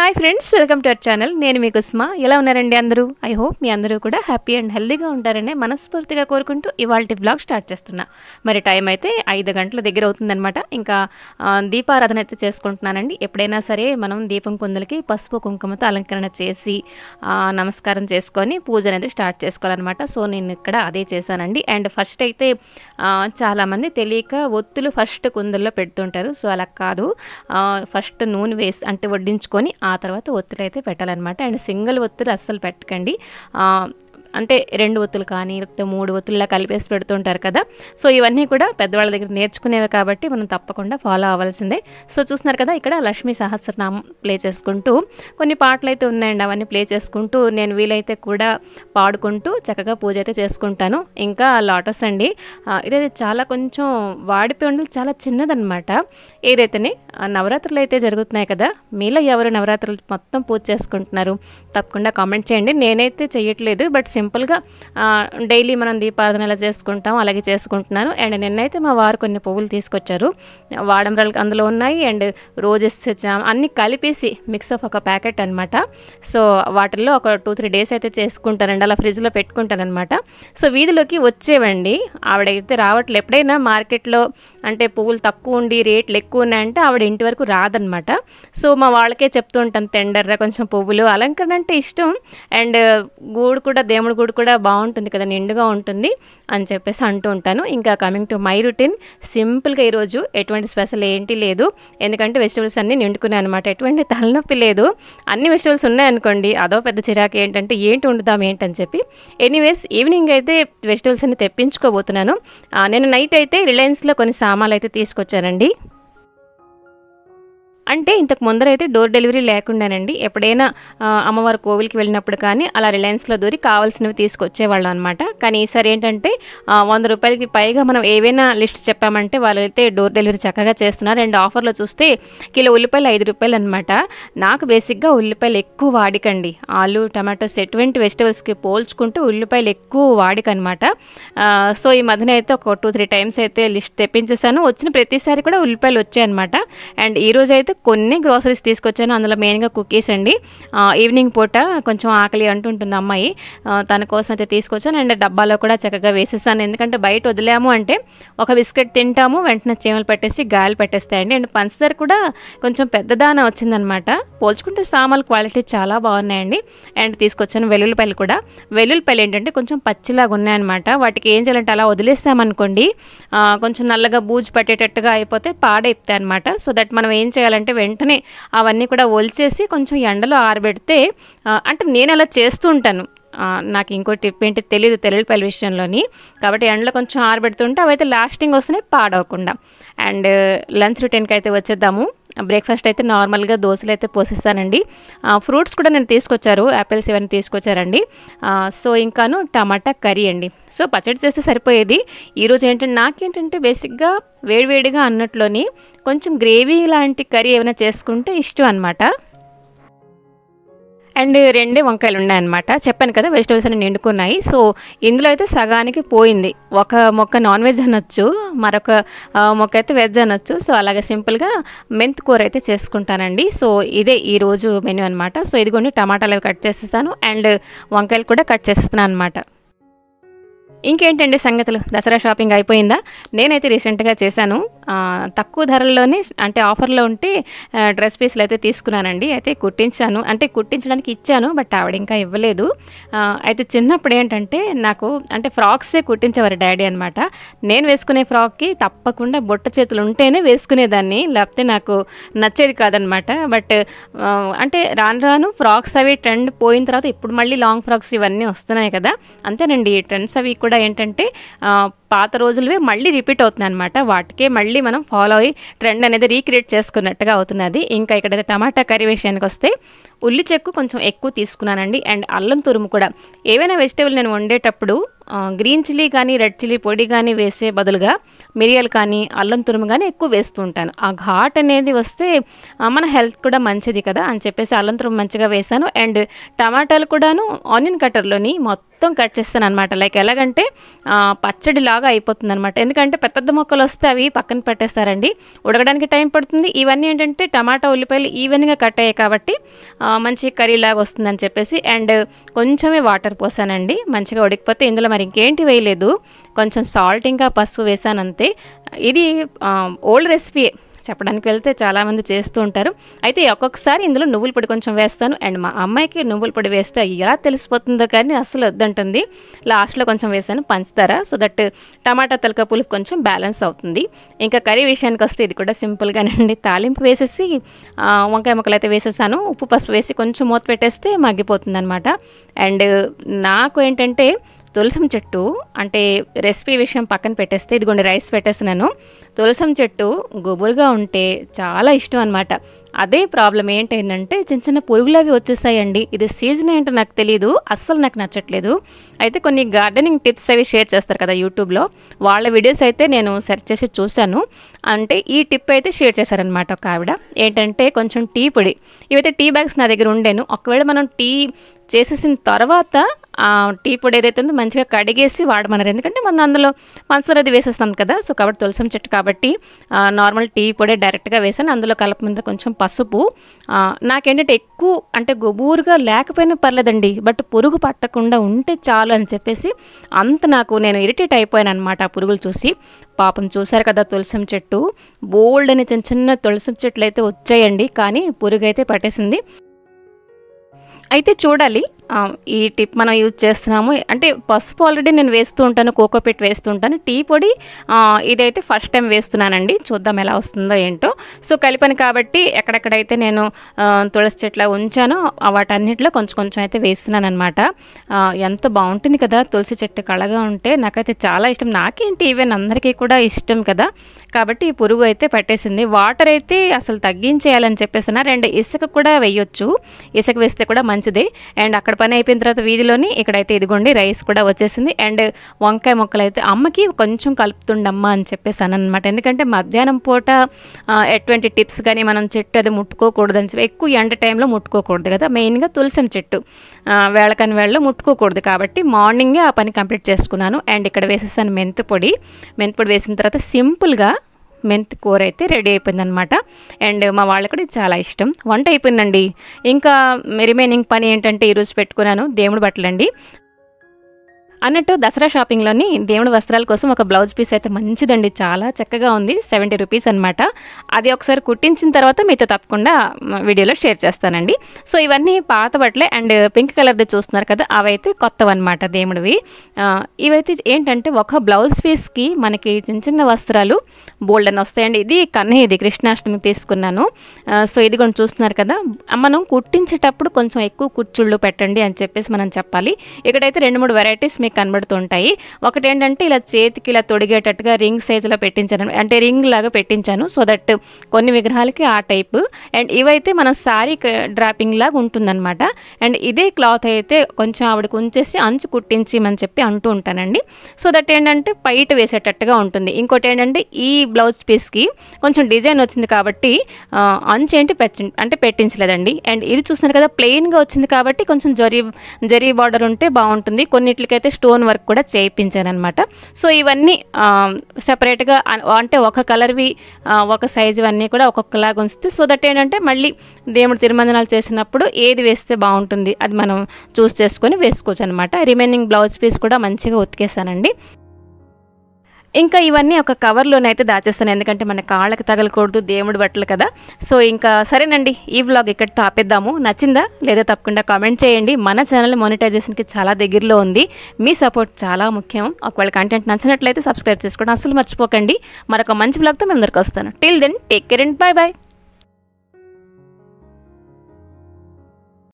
Hi friends, welcome to our channel. నేను మీ కుస్మా. ఎలా ఉన్నారండి అందరూ? ఐ హోప్ మీ అందరూ కూడా హ్యాపీ అండ్ హెల్దీగా ఉంటారనే మనస్ఫూర్తిగా కోరుకుంటూ ఇవాల్టి బ్లాగ్ స్టార్ట్ చేస్తున్నా. మరి టైం అయితే 5 గంటల దగ్గర అవుతుందన్నమాట. ఇంకా దీపారాధన అయితే చేసుకుంటున్నానండి. ఎప్పుడైనా సరే మనం దీపం కుందులకి పసుపు కుంకుమతో అలంకరణ చేసి నమస్కారం చేసుకొని పూజ అనేది స్టార్ట్ చేసుకోవాలన్నమాట. సో నేను ఇక్కడ అదే చేశానండి. అండ్ ఫస్ట్ అయితే చాలామంది తెలియక ఒత్తులు ఫస్ట్ కుందుల్లో పెడుతుంటారు. సో అలా కాదు, ఫస్ట్ నూనె వేసి అంటే వడ్డించుకొని ఆ తర్వాత ఒత్తులు అయితే పెట్టాలన్నమాట. అండ్ సింగిల్ ఒత్తులు అస్సలు పెట్టకండి. అంటే 2 ఒత్తులు కానీ లేకపోతే 3 ఒత్తుల్లా కలిపేసి పెడుతుంటారు కదా. సో ఇవన్నీ కూడా పెద్దవాళ్ళ దగ్గర నేర్చుకునేవి కాబట్టి మనం తప్పకుండా ఫాలో అవ్వాల్సిందే. సో చూస్తున్నారు కదా, ఇక్కడ లక్ష్మీ సహస్రనామం ప్లే చేసుకుంటూ కొన్ని పాటలు అయితే ఉన్నాయండి. అవన్నీ ప్లే చేసుకుంటూ నేను వీలైతే కూడా పాడుకుంటూ చక్కగా పూజ అయితే చేసుకుంటాను. ఇంకా లోటస్ అండి, ఇదైతే చాలా కొంచెం వాడిపోయి ఉండదు, చాలా చిన్నదనమాట. ఏదైతేనే నవరాత్రులు అయితే జరుగుతున్నాయి కదా, మీలో ఎవరు నవరాత్రులు మొత్తం పూజ చేసుకుంటున్నారు తప్పకుండా కామెంట్ చేయండి. నేనైతే చేయట్లేదు, బట్ సింపుల్గా డైలీ మనం దీపారాధన ఎలా చేసుకుంటాం అలాగే చేసుకుంటున్నాను. అండ్ నిన్నైతే మా వారు కొన్ని పువ్వులు తీసుకొచ్చారు, వాడంబరాలు అందులో ఉన్నాయి. అండ్ రోజెస్ అన్నీ కలిపేసి మిక్స్ ఆఫ్ ఒక ప్యాకెట్ అనమాట. సో వాటిల్లో ఒక 2-3 డేస్ అయితే చేసుకుంటానండి, అలా ఫ్రిడ్జ్లో పెట్టుకుంటానమాట. సో వీధిలోకి వచ్చేవండి, ఆవిడైతే రావట్లేదు. ఎప్పుడైనా మార్కెట్లో అంటే పువ్వులు తక్కువ ఉండి రేట్లు ఎక్కువ ఉన్నాయంటే ఆవిడ ఇంటి వరకు రాదనమాట. సో మా వాళ్ళకే చెప్తూ ఉంటాను, తెండర్రా కొంచెం పువ్వులు, అలంకరణ అంటే ఇష్టం. అండ్ గూడు కూడా, దేవుడి గూడు కూడా బాగుంటుంది కదా, నిండుగా ఉంటుంది అని చెప్పేసి అంటూ ఉంటాను. ఇంకా కమింగ్ టు మై రొటీన్, సింపుల్గా ఈరోజు ఎటువంటి స్పెషల్ ఏంటి లేదు, ఎందుకంటే వెజిటబుల్స్ అన్నీ నిండుకున్నాయి అనమాట. ఎటువంటి తలనొప్పి లేదు, అన్ని వెజిటబుల్స్ ఉన్నాయనుకోండి అదో పెద్ద చిరాకు, ఏంటంటే ఏంటి వండుదాం ఏంటని చెప్పి. ఎనీవేస్ ఈవినింగ్ అయితే వెజిటబుల్స్ అన్ని తెప్పించుకోబోతున్నాను. నేను నైట్ అయితే రిలయన్స్లో కొన్ని సామాన్లు అయితే తీసుకొచ్చానండి. అంటే ఇంతకు ముందరైతే డోర్ డెలివరీ లేకుండానండి, ఎప్పుడైనా అమ్మవారి కోవిల్కి వెళ్ళినప్పుడు కానీ అలా రిలయన్స్లో దూరి కావాల్సినవి తీసుకొచ్చేవాళ్ళం అనమాట. కానీ ఈసారి ఏంటంటే 100 రూపాయలకి పైగా మనం ఏవైనా లిస్ట్ చెప్పామంటే వాళ్ళు అయితే డోర్ డెలివరీ చక్కగా చేస్తున్నారు. అండ్ ఆఫర్లో చూస్తే కిలో ఉల్లిపాయలు 5 రూపాయలు అనమాట. నాకు బేసిక్గా ఉల్లిపాయలు ఎక్కువ వాడికండి, ఆలు టమాటోస్ ఎటువంటి వెజిటబుల్స్కి పోల్చుకుంటూ ఉల్లిపాయలు ఎక్కువ వాడికనమాట. సో ఈ మధ్యన అయితే ఒక 2-3 టైమ్స్ అయితే లిస్ట్ తెప్పించేసాను. వచ్చిన ప్రతిసారి కూడా ఉల్లిపాయలు వచ్చాయన్నమాట. అండ్ ఈరోజు అయితే కొన్ని గ్రోసరీస్ తీసుకొచ్చాను, అందులో మెయిన్గా కుకీస్ అండి. ఈవినింగ్ పూట కొంచెం ఆకలి అంటుంటుంది అమ్మాయి, తన కోసం అయితే తీసుకొచ్చాను. అండ్ డబ్బాలో కూడా చక్కగా వేసేసాను, ఎందుకంటే బయట వదిలాము అంటే ఒక బిస్కెట్ తింటాము, వెంటనే చీమలు పెట్టేసి గాలి పెట్టేస్తాయండి. అండ్ పంచదార కూడా కొంచెం పెద్దదాన వచ్చిందనమాట, పోల్చుకుంటే సామాన్లు క్వాలిటీ చాలా బాగున్నాయండి. అండ్ తీసుకొచ్చాను వెల్లుల్లిపాయలు కూడా. వెల్లుల్లిపాయలు ఏంటంటే కొంచెం పచ్చిలాగా ఉన్నాయన్నమాట, వాటికి ఏం చేయాలంటే అలా వదిలేస్తామనుకోండి కొంచెం నల్లగా బూజు పట్టేటట్టుగా అయిపోతే పాడైపోతాయి అనమాట. సో దట్ మనం ఏం చేయాలంటే వెంటనే అవన్నీ కూడా ఒలిచేసి కొంచెం ఎండలో ఆరబెడితే, అంటే నేను అలా చేస్తూ ఉంటాను. నాకు ఇంకో టిప్ ఏంటి తెలియదు తెల్లిపాయల విషయంలోని, కాబట్టి ఎండలో కొంచెం ఆరబెడుతుంటే అవైతే లాస్టింగ్ వస్తున్నాయి పాడవకుండా. అండ్ లంచ్ రొటీన్కి అయితే వచ్చేద్దాము. బ్రేక్ఫాస్ట్ అయితే నార్మల్గా దోశలు అయితే పోసిస్తానండి. ఫ్రూట్స్ కూడా నేను తీసుకొచ్చారు, యాపిల్స్ ఇవన్నీ తీసుకొచ్చారండి. సో ఇంకాను టమాటా కర్రీ అండి. సో పచ్చడి చేస్తే సరిపోయేది. ఈరోజు ఏంటంటే నాకేంటంటే బేసిక్గా వేడివేడిగా అన్నట్లోని కొంచెం గ్రేవీ లాంటి కర్రీ ఏమైనా చేసుకుంటే ఇష్టం అనమాట. అండ్ 2 వంకాయలు ఉన్నాయన్నమాట. చెప్పాను కదా వెజిటబుల్స్ అన్ని నిండుకున్నాయి. సో ఇందులో అయితే సగానికి పోయింది. ఒక మొక్క నాన్ వెజ్ అనొచ్చు, మరొక మొక్క అయితే వెజ్ అనొచ్చు. సో అలాగే సింపుల్గా మెంతు కూర అయితే చేసుకుంటానండి. సో ఇదే ఈరోజు మెనూ అనమాట. సో ఇదిగోండి టమాటాలు కట్ చేసేస్తాను, అండ్ వంకాయలు కూడా కట్ చేసేస్తున్నాను అనమాట. ఇంకేంటండి సంగతులు, దసరా షాపింగ్ అయిపోయిందా? నేనైతే రీసెంట్గా చేశాను, తక్కువ ధరల్లోనే అంటే ఆఫర్లో ఉంటే డ్రెస్ పీస్లు అయితే తీసుకున్నానండి. అయితే కుట్టించాను, అంటే కుట్టించడానికి ఇచ్చాను, బట్ ఆవిడ ఇంకా ఇవ్వలేదు. అయితే చిన్నప్పుడు ఏంటంటే నాకు అంటే ఫ్రాక్సే కుట్టించేవారు డాడీ అనమాట. నేను వేసుకునే ఫ్రాక్కి తప్పకుండా బొట్ట చేతులు ఉంటేనే వేసుకునేదాన్ని, లేకపోతే నాకు నచ్చేది కాదనమాట. బట్ అంటే రాను రాను ఫ్రాక్స్ అవి ట్రెండ్ పోయిన తర్వాత ఇప్పుడు మళ్ళీ లాంగ్ ఫ్రాక్స్ ఇవన్నీ వస్తున్నాయి కదా, అంతేనండి. ట్రెండ్స్ అవి కూడా ఏంటంటే పాత రోజులవే మళ్ళీ రిపీట్ అవుతున్నాయి అనమాట. వాటికే మళ్ళీ మనం ఫాలో అయ్యి ట్రెండ్ అనేది రీక్రియేట్ చేసుకున్నట్టుగా అవుతున్నది. ఇంకా ఇక్కడైతే టమాటా కర్రీ విషయానికి వస్తే ఉల్లి చెక్కు కొంచెం ఎక్కువ తీసుకున్నానండి. అండ్ అల్లం తురుము కూడా, ఏవైనా వెజిటేబుల్ నేను వండేటప్పుడు గ్రీన్ చిల్లీ కానీ రెడ్ చిల్లీ పొడి కానీ వేసే బదులుగా మిరియాలు కానీ అల్లం తురుము కానీ ఎక్కువ వేస్తూ ఉంటాను. ఆ ఘాట్ అనేది వస్తే మన హెల్త్ కూడా మంచిది కదా అని చెప్పేసి అల్లం తురుము మంచిగా వేసాను. అండ్ టమాటాలు కూడాను ఆనియన్ కట్టర్లోని మొత్తం కట్ చేస్తాను అనమాట. లైక్ ఎలాగంటే పచ్చడిలాగా బాగా అయిపోతుంది అనమాట. ఎందుకంటే పెద్ద పెద్ద మొక్కలు వస్తే అవి పక్కన పెట్టేస్తారండి, ఉడకడానికి టైం పడుతుంది. ఇవన్నీ ఏంటంటే టమాటా ఉల్లిపాయలు ఈవెన్గా కట్ అయ్యాయి కాబట్టి మంచి కర్రీ లాగా వస్తుందని చెప్పేసి అండ్ కొంచెమే వాటర్ పోసానండి. మంచిగా ఉడికిపోతే ఇందులో మరి ఇంకేంటి వేయలేదు, కొంచెం సాల్ట్ ఇంకా పసుపు వేసాను అంతే. ఇది ఓల్డ్ రెసిపీ చెప్పడానికి వెళ్తే చాలామంది చేస్తూ ఉంటారు. అయితే ఒక్కొక్కసారి ఇందులో నువ్వుల పొడి కొంచెం వేస్తాను అండ్ మా అమ్మాయికి నువ్వుల పొడి వేస్తే ఎలా తెలిసిపోతుందో కానీ అసలు వద్దంటుంది. లాస్ట్లో కొంచెం వేసాను పంచదార, సో దట్ టమాటా తలక పులుపు కొంచెం బ్యాలెన్స్ అవుతుంది. ఇంకా కర్రీ విషయానికి వస్తే ఇది కూడా సింపుల్గానండి. తాలింపు వేసేసి వంకాయ ముక్కలు అయితే వేసేసాను, ఉప్పు పసుపు వేసి కొంచెం మూత పెట్టేస్తే మగ్గిపోతుంది అనమాట. అండ్ నాకు ఏంటంటే తులసం చెట్టు అంటే రెసిపీ విషయం పక్కన పెట్టేస్తే ఇదిగోండి రైస్ పెట్టేస్తున్నాను. తులసం చెట్టు గుబురుగా ఉంటే చాలా ఇష్టం అనమాట. అదే ప్రాబ్లం ఏంటంటే చిన్న చిన్న పురుగులు అవి వచ్చేసాయండి. ఇది సీజన్ ఏంటో నాకు తెలియదు, అస్సలు నాకు నచ్చట్లేదు. అయితే కొన్ని గార్డెనింగ్ టిప్స్ అవి షేర్ చేస్తారు కదా యూట్యూబ్లో, వాళ్ళ వీడియోస్ అయితే నేను సెర్చ్ చేసి చూశాను. అంటే ఈ టిప్ అయితే షేర్ చేశారనమాట ఒక ఆవిడ. ఏంటంటే కొంచెం టీ పొడి, ఇవైతే టీ బ్యాగ్స్ నా దగ్గర ఉండేను. ఒకవేళ మనం టీ చేసేసిన తర్వాత టీ పొడి ఏదైతే ఉందో మంచిగా కడిగేసి వాడమన్నారు. ఎందుకంటే మనం అందులో పంచదార అది వేసేస్తాం కదా, సో కాబట్టి తులసం చెట్టు కాబట్టి నార్మల్ టీ పొడి డైరెక్ట్గా వేసాను. అందులో కలపమంది కొంచెం పసుపు. నాకేంటంటే ఎక్కువ అంటే గుబూరుగా లేకపోయినా పర్లేదండి, బట్ పురుగు పట్టకుండా ఉంటే చాలు అని చెప్పేసి నేను ఇరిటేట్ అయిపోయాను అనమాట ఆ పురుగులు చూసి. పాపం చూసారు కదా తులసం చెట్టు, బోల్డ్ అని చిన్న చిన్న తులసం చెట్లు అయితే వచ్చాయండి, కానీ పురుగు అయితే పట్టేసింది. అయితే చూడాలి ఈ టిప్ మనం యూజ్ చేస్తున్నాము అంటే పసుపు ఆల్రెడీ నేను వేస్తూ ఉంటాను, కోకోపీట్ వేస్తూ ఉంటాను. టీ పొడి ఇదైతే ఫస్ట్ టైం వేస్తున్నానండి, చూద్దాం ఎలా వస్తుందో ఏంటో. సో కలిపాను కాబట్టి ఎక్కడెక్కడైతే నేను తులసి చెట్ల ఉంచానో వాటన్నిటిలో కొంచెం కొంచెం అయితే వేస్తున్నాను అనమాట. ఎంత బాగుంటుంది కదా తులసి చెట్టు కళగా ఉంటే, నాకైతే చాలా ఇష్టం. నాకేంటి ఈవెన్ అందరికీ కూడా ఇష్టం కదా, కాబట్టి ఈ పురుగు అయితే పట్టేసింది. వాటర్ అయితే అసలు తగ్గించేయాలని చెప్పేసిన. 2 ఇసుక కూడా వేయొచ్చు, ఇసుక వేస్తే కూడా మంచిదే. అండ్ అక్కడ పని అయిపోయిన తర్వాత వీధిలోని ఇక్కడైతే ఇదిగోండి రైస్ కూడా వచ్చేసింది. అండ్ వంకాయ ముక్కలు అయితే అమ్మకి కొంచెం కలుపుతుండమ్మా అని చెప్పేసాను అనమాట. ఎందుకంటే మధ్యాహ్నం పూట ఎటువంటి టిప్స్ కానీ మనం చెట్టు అది ముట్టుకోకూడదని చెప్పి, ఎక్కువ ఎండ టైంలో ముట్టుకోకూడదు కదా, మెయిన్గా తులసం చెట్టు వేళకని వేళలో ముట్టుకోకూడదు కాబట్టి మార్నింగే ఆ పని కంప్లీట్ చేసుకున్నాను. అండ్ ఇక్కడ వేసేసాను మెంతిపొడి వేసిన తర్వాత సింపుల్గా మెంతి కూర అయితే రెడీ అయిపోయిందనమాట. అండ్ మా వాళ్ళకి కూడా చాలా ఇష్టం. వంట అయిపోయిందండి. ఇంకా రిమైనింగ్ పని ఏంటంటే ఈరోజు పెట్టుకున్నాను దేవుడి బట్టలండి. అన్నట్టు దసరా షాపింగ్లోని దేవుడి వస్త్రాల కోసం ఒక బ్లౌజ్ పీస్ అయితే మంచిదండి, చాలా చక్కగా ఉంది. 70 రూపీస్ అనమాట. అది ఒకసారి కుట్టించిన తర్వాత మీతో తప్పకుండా వీడియోలో షేర్ చేస్తానండి. సో ఇవన్నీ పాత బట్టలే. అండ్ పింక్ కలర్ది చూస్తున్నారు కదా, అవైతే కొత్తవన్నమాట దేవుడివి. ఇవైతే ఏంటంటే ఒక బ్లౌజ్ పీస్కి మనకి చిన్న చిన్న వస్త్రాలు బోల్డ్ అని వస్తాయండి. ఇది కన్నయ్యది కృష్ణాష్టమికి తీసుకున్నాను. సో ఇది కూడా చూస్తున్నారు కదా, మనం కుట్టించేటప్పుడు కొంచెం ఎక్కువ కుచ్చుళ్ళు పెట్టండి అని చెప్పేసి మనం చెప్పాలి. ఇక్కడైతే 2-3 వెరైటీస్ కనబడుతుంటాయి. ఒకటి ఏంటంటే ఇలా చేతికి ఇలా తొడిగేటట్టుగా రింగ్ సైజులో పెట్టించాను, అంటే రింగ్ లాగా పెట్టించాను. సో దట్ కొన్ని విగ్రహాలకి ఆ టైప్. అండ్ ఇవైతే మన శారీ డ్రాపింగ్ లాగా ఉంటుందన్నమాట. అండ్ ఇదే క్లాత్ అయితే కొంచెం ఆవిడకు ఉంచేసి అంచు కుట్టించమని చెప్పి అంటూ ఉంటానండి. సో దట్ ఏంటంటే పైట వేసేటట్టుగా ఉంటుంది. ఇంకోటి ఏంటంటే ఈ బ్లౌజ్ పీస్కి కొంచెం డిజైన్ వచ్చింది కాబట్టి అంచు ఏంటి అంటే పెట్టించలేదండి. అండ్ ఇది చూస్తున్నారు కదా ప్లెయిన్గా వచ్చింది కాబట్టి కొంచెం జరీ బార్డర్ ఉంటే బాగుంటుంది. కొన్నిట్లకైతే స్టోన్ వర్క్ కూడా చేయించాను అనమాట. సో ఇవన్నీ సెపరేట్గా అంటే ఒక కలర్వి ఒక సైజు అన్నీ కూడా ఒక్కొక్కలాగా ఉంచితే సో దట్ ఏంటంటే మళ్ళీ దేవుడు తిరుమంజనాలు చేసినప్పుడు ఏది వేస్తే బాగుంటుంది అది మనం చూస్ చేసుకొని వేసుకోవచ్చు అనమాట. రిమైనింగ్ బ్లౌజ్ పీస్ కూడా మంచిగా ఉతికేసానండి. ఇంకా ఇవన్నీ ఒక కవర్లోనైతే దాచేస్తాను, ఎందుకంటే మన కాళ్ళకి తగలకూడదు దేవుడి బట్టలు కదా. సో ఇంకా సరేనండి, ఈ వ్లాగ్ ఇక్కడితో ఆపేద్దాము. నచ్చిందా లేదా తప్పకుండా కామెంట్ చేయండి. మన ఛానల్ మానిటైజేషన్కి చాలా దగ్గరలో ఉంది, మీ సపోర్ట్ చాలా ముఖ్యం. ఒకవేళ కంటెంట్ నచ్చినట్లయితే సబ్స్క్రైబ్ చేసుకోవడం అసలు మర్చిపోకండి. మరొక మంచి వ్లాగ్తో మేము అందరికి వస్తాను. Till then take care and bye bye.